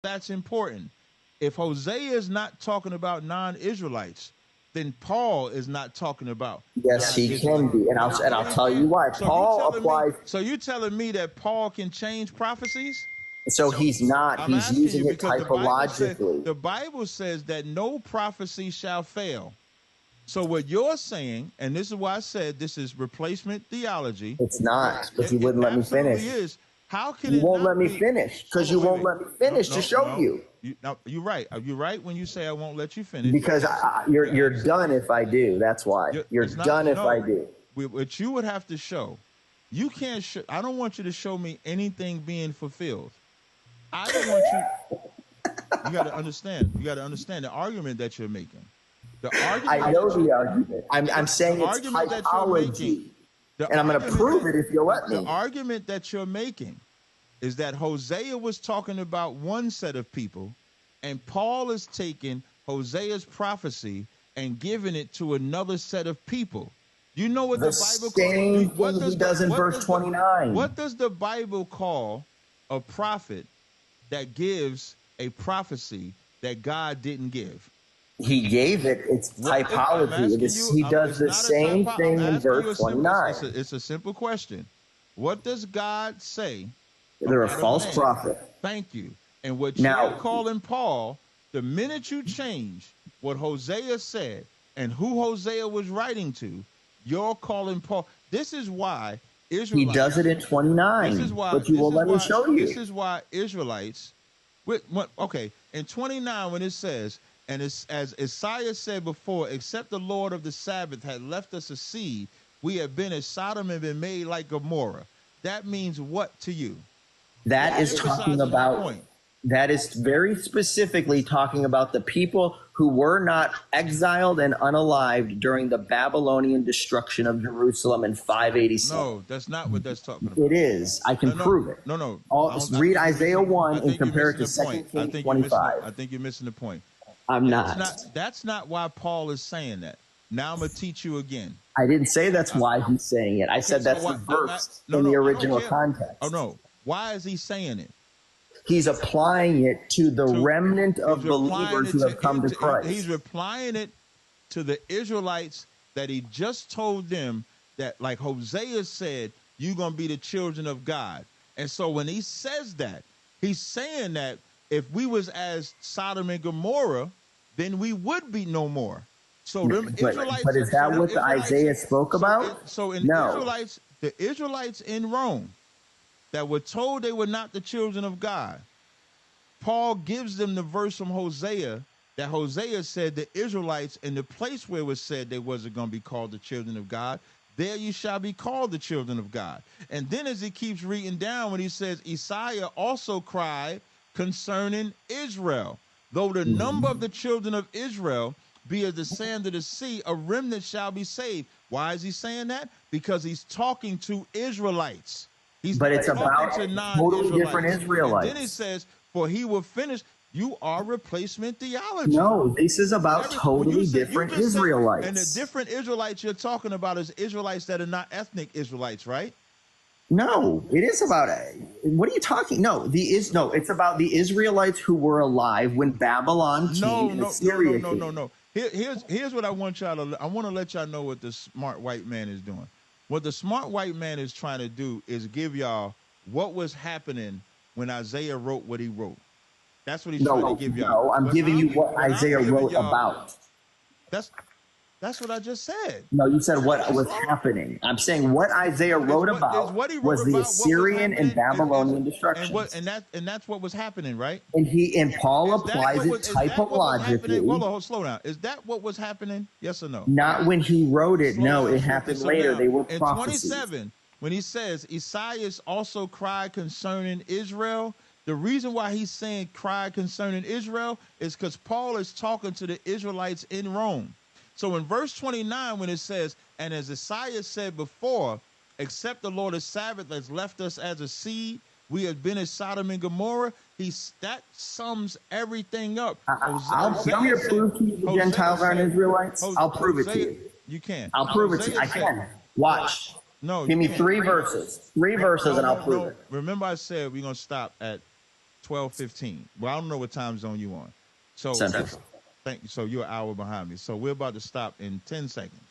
That's important. If Hosea is not talking about non-Israelites, then Paul is not talking about Yes, he can be, and I'll tell you why. Paul applies. So you telling me that Paul can change prophecies? So he's not. I'm He's asking using you it because typologically. the Bible says that no prophecy shall fail. So what you're saying, and this is why I said this is replacement theology. It's not, because you wouldn't let me finish. Is. How can you it won't not let me be? finish? Because you won't let me finish to show you. You're right. You're right when you say I won't let you finish. Because you're done if I do. That's why. You're done if I do. What you would have to show, you can't. I don't want you to show me anything being fulfilled. I don't want you. You got to understand. You got to understand the argument that you're making. The argument. I know the argument. I'm saying it's typology, and I'm going to prove it if you'll let me. The argument that you're making is that Hosea was talking about one set of people, and Paul is taking Hosea's prophecy and giving it to another set of people. You know what the Bible calls? What he does in verse 29. What does the Bible call a prophet that gives a prophecy that God didn't give? He gave it. It's typology. He does the same thing in verse 29. It's a simple question. What does God say? They're a false prophet. Thank you. And what you're calling Paul, the minute you change what Hosea said and who Hosea was writing to, you're calling Paul. This is why Israelites. He does it in 29. This is why, but you won't let me show you. This is why Israelites. Okay, in 29 when it says, and it's, as Isaiah said before, except the Lord of the Sabbath had left us a seed, we have been as Sodom and been made like Gomorrah. That means what to you? That is talking about. That is very specifically talking about the people who were not exiled and unalived during the Babylonian destruction of Jerusalem in 587. No, that's not what that's talking about. It is. I can prove it. No. Read Isaiah 1 and compare it to 2 Kings 25. I think you're missing the point. I'm not. That's not why Paul is saying that. Now I'm going to teach you again. I didn't say that's why he's saying it. I said that's the verse in the original context. Oh, no. Why is he saying it? He's applying it to the remnant of believers who have come to Christ. He's applying it to the Israelites that he just told them that, like Hosea said, you're going to be the children of God. And so when he says that, he's saying that if we was as Sodom and Gomorrah, then we would be no more. So them Israelites. But is that what Isaiah spoke about? So in the Israelites in Rome that were told they were not the children of God, Paul gives them the verse from Hosea that Hosea said the Israelites in the place where it was said they wasn't going to be called the children of God, there you shall be called the children of God. And then as he keeps reading down, when he says, Isaiah also cried concerning Israel, though the number of the children of Israel be as the sand of the sea, a remnant shall be saved. Why is he saying that? Because he's talking to Israelites. But it's about totally different Israelites. And then he says, for he will finish. You are replacement theology. No, this is about totally different Israelites. And the different Israelites you're talking about is Israelites that are not ethnic Israelites, right? No, it is about what are you talking? No, it's about the Israelites who were alive when Babylon came. No. Here's what I want y'all to. I want to let y'all know what the smart white man is doing. What the smart white man is trying to do is give y'all what was happening when Isaiah wrote what he wrote. That's what he's trying to give y'all. No, I'm giving you what Isaiah wrote about. That's what I just said. No, you said what was happening. I'm saying what Isaiah wrote about was the Assyrian and Babylonian destruction. And that's what was happening, right? And Paul applies it typologically. Hold on, slow down. Is that what was happening? Yes or no? Not when he wrote it. No, it happened later. They were prophecies. In 27, when he says, Isaiah also cried concerning Israel, the reason why he's saying cried concerning Israel is because Paul is talking to the Israelites in Rome. So in verse 29, when it says, and as Isaiah said before, except the Lord of Sabbath has left us as a seed, we have been as Sodom and Gomorrah. That sums everything up. I'll prove to you the Gentiles aren't Israelites. I'll prove it to you. You can. I'll prove it to you. I can. Watch. No. Give me 3 verses. 3 verses and I'll prove it. Remember I said we're going to stop at 12:15. Well, I don't know what time zone you on. So Central. thank you. So you're an hour behind me. So we're about to stop in 10 seconds.